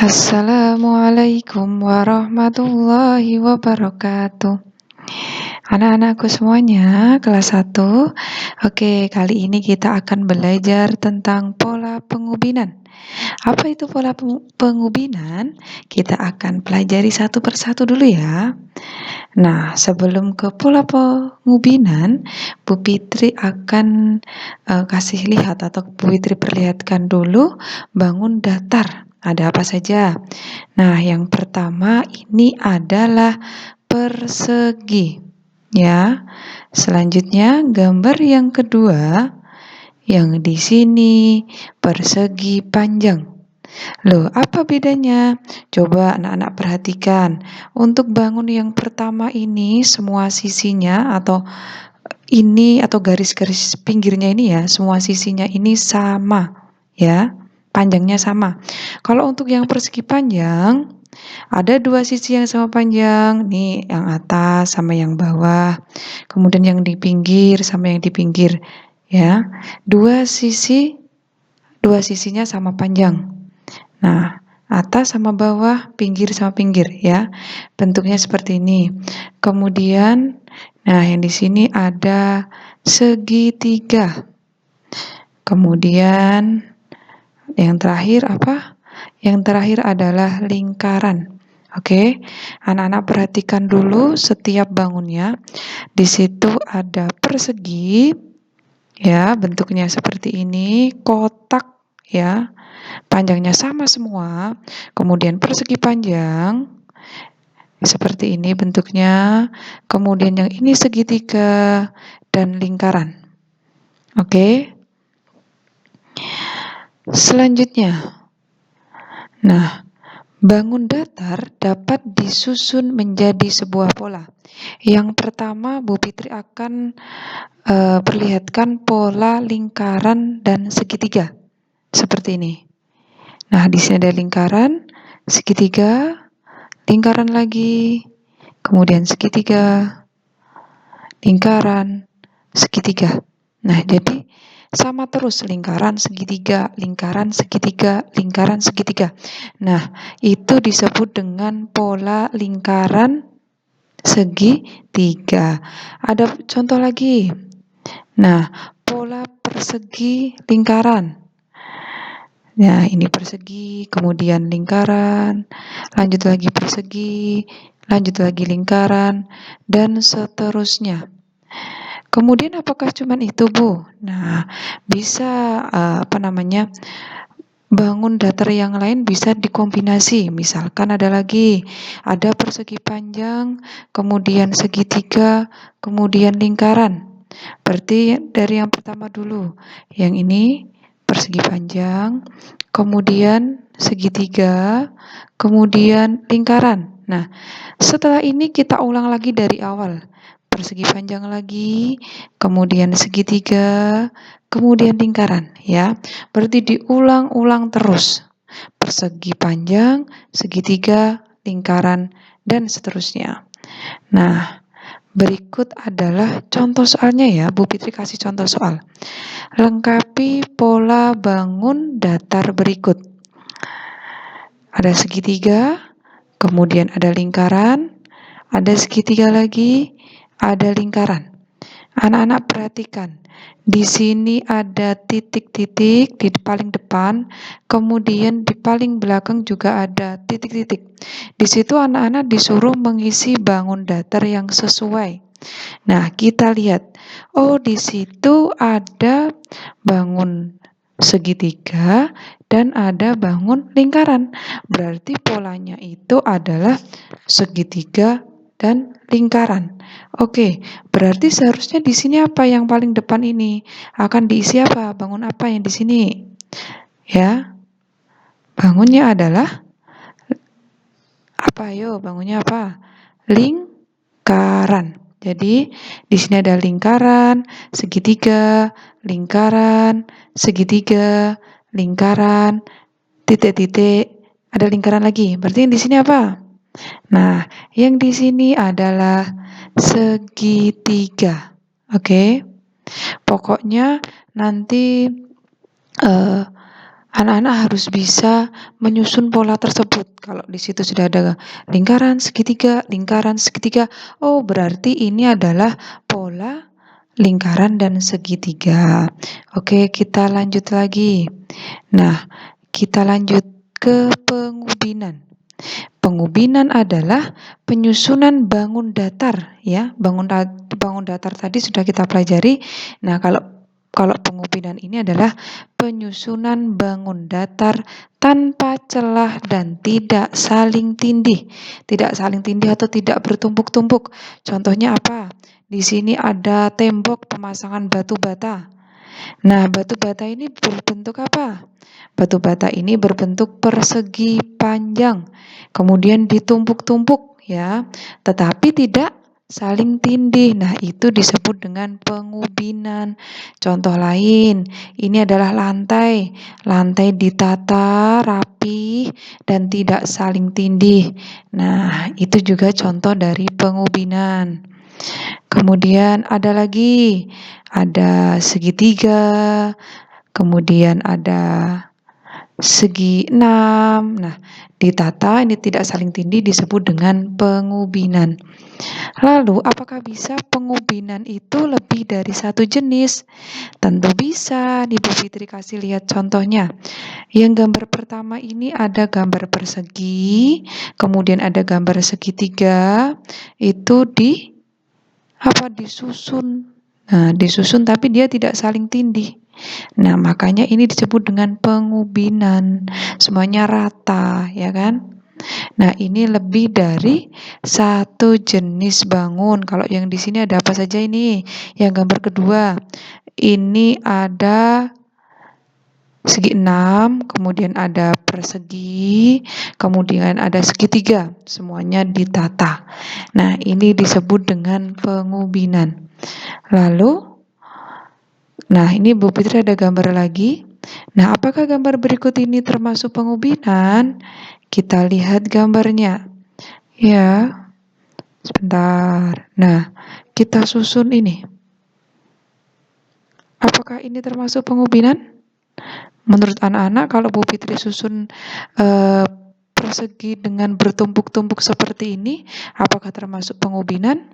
Assalamualaikum warahmatullahi wabarakatuh. Anak-anakku semuanya, kelas 1. Oke, kali ini kita akan belajar tentang pola pengubinan. Apa itu pola pengubinan? Kita akan pelajari satu persatu dulu ya. Nah, sebelum ke pola pengubinan, Bu Fitri akan kasih lihat atau Bu Fitri perlihatkan dulu bangun datar. Ada apa saja? Nah, yang pertama ini adalah persegi, ya. Selanjutnya, gambar yang kedua, yang di sini persegi panjang. Loh, apa bedanya? Coba anak-anak perhatikan. Untuk bangun yang pertama ini, semua sisinya atau garis-garis pinggirnya ini ya, semua sisinya ini sama, ya. Panjangnya sama. Kalau untuk yang persegi panjang, ada dua sisi yang sama panjang, nih yang atas sama yang bawah, kemudian yang di pinggir sama yang di pinggir, ya. Dua sisinya sama panjang. Nah, atas sama bawah, pinggir sama pinggir, ya. Bentuknya seperti ini. Kemudian, nah yang di sini ada segitiga. Kemudian yang terakhir apa? Yang terakhir adalah lingkaran. Oke, anak-anak perhatikan dulu setiap bangunnya. Di situ ada persegi, ya, bentuknya seperti ini, kotak, ya, panjangnya sama semua. Kemudian persegi panjang, seperti ini bentuknya. Kemudian yang ini segitiga dan lingkaran. Oke. Selanjutnya, nah, bangun datar dapat disusun menjadi sebuah pola. Yang pertama, Bu Fitri akan perlihatkan pola lingkaran dan segitiga. Seperti ini. Nah, di sini ada lingkaran, segitiga, lingkaran lagi, kemudian segitiga, lingkaran, segitiga. Nah, jadi sama terus, lingkaran, segitiga, lingkaran, segitiga, lingkaran, segitiga. Nah, itu disebut dengan pola lingkaran segitiga. Ada contoh lagi. Nah, pola persegi lingkaran. Nah, ini persegi, kemudian lingkaran, lanjut lagi persegi, lanjut lagi lingkaran, dan seterusnya. Kemudian apakah cuma itu, Bu? Nah, bisa bangun datar yang lain bisa dikombinasi. Misalkan ada persegi panjang, kemudian segitiga, kemudian lingkaran. Berarti dari yang pertama dulu. Yang ini persegi panjang, kemudian segitiga, kemudian lingkaran. Nah, setelah ini kita ulang lagi dari awal. Persegi panjang lagi, kemudian segitiga, kemudian lingkaran, ya. Berarti diulang-ulang terus. Persegi panjang, segitiga, lingkaran, dan seterusnya. Nah, berikut adalah contoh soalnya ya. Bu Fitri kasih contoh soal. Lengkapi pola bangun datar berikut. Ada segitiga, kemudian ada lingkaran, ada segitiga lagi, ada lingkaran. Anak-anak perhatikan, di sini ada titik-titik di paling depan, kemudian di paling belakang juga ada titik-titik. Di situ anak-anak disuruh mengisi bangun datar yang sesuai. Nah, kita lihat, oh di situ ada bangun segitiga dan ada bangun lingkaran. Berarti polanya itu adalah segitiga dan lingkaran. Oke, berarti seharusnya di sini apa yang paling depan ini? Akan diisi apa? Bangun apa yang di sini? Ya. Bangunnya adalah apa? Ayo, bangunnya apa? Lingkaran. Jadi, di sini ada lingkaran, segitiga, lingkaran, segitiga, lingkaran, titik-titik, ada lingkaran lagi. Berarti yang di sini apa? Nah, yang di sini adalah segitiga. Oke. Pokoknya nanti Anak-anak harus bisa menyusun pola tersebut. Kalau di situ sudah ada lingkaran, segitiga, oh berarti ini adalah pola lingkaran dan segitiga. Oke, kita lanjut lagi. Nah, kita lanjut ke pengubinan. Pengubinan adalah penyusunan bangun datar, ya. Bangun datar tadi sudah kita pelajari. Nah, kalau pengubinan ini adalah penyusunan bangun datar tanpa celah dan tidak saling tindih. Tidak saling tindih atau tidak bertumpuk-tumpuk. Contohnya apa? Di sini ada tembok pemasangan batu bata. Nah, batu bata ini berbentuk apa? Batu bata ini berbentuk persegi panjang, kemudian ditumpuk-tumpuk ya, tetapi tidak saling tindih. Nah, itu disebut dengan pengubinan. Contoh lain, ini adalah lantai. Lantai ditata rapi dan tidak saling tindih. Nah, itu juga contoh dari pengubinan. Kemudian ada lagi, ada segitiga, kemudian ada segi 6. Nah, ditata ini tidak saling tindih disebut dengan pengubinan. Lalu, apakah bisa pengubinan itu lebih dari satu jenis? Tentu bisa. Nih Bu Fitri kasih lihat contohnya. Yang gambar pertama ini ada gambar persegi, kemudian ada gambar segitiga, itu disusun. Nah, disusun tapi dia tidak saling tindih. Nah, makanya ini disebut dengan pengubinan. Semuanya rata, ya kan? Nah, ini lebih dari satu jenis bangun. Kalau yang di sini ada apa saja ini? Yang gambar kedua, ini ada segi 6, kemudian ada persegi, kemudian ada segitiga. Semuanya ditata. Nah, ini disebut dengan pengubinan. Lalu, nah ini Bu Fitri ada gambar lagi. Nah, apakah gambar berikut ini termasuk pengubinan? Kita lihat gambarnya. Ya, sebentar. Nah, kita susun ini. Apakah ini termasuk pengubinan? Menurut anak-anak, kalau Bu Fitri susun persegi dengan bertumpuk-tumpuk seperti ini, apakah termasuk pengubinan?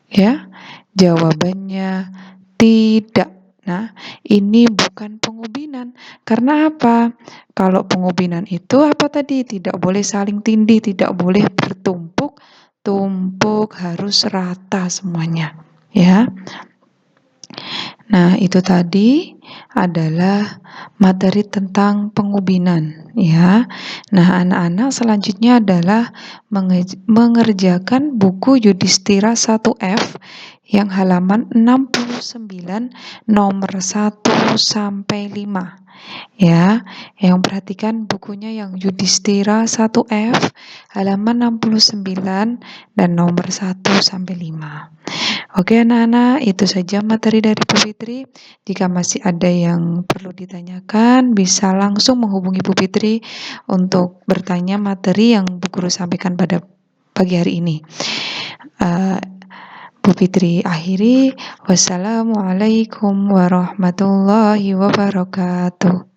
Ya, jawabannya tidak. Nah, ini bukan pengubinan. Karena apa? Kalau pengubinan itu apa tadi? Tidak boleh saling tindih, tidak boleh bertumpuk-tumpuk, harus rata semuanya. Ya. Nah, itu tadi adalah materi tentang pengubinan, ya. Nah, anak-anak selanjutnya adalah mengerjakan buku Yudhistira 1F yang halaman 69 nomor 1 sampai 5. Ya, yang perhatikan bukunya yang Yudhistira 1F halaman 69 dan nomor 1 sampai 5. Oke anak-anak, itu saja materi dari Bu Fitri. Jika masih ada yang perlu ditanyakan, bisa langsung menghubungi Bu Fitri untuk bertanya materi yang Bu Guru sampaikan pada pagi hari ini. Bu Fitri akhiri, wassalamualaikum warahmatullahi wabarakatuh.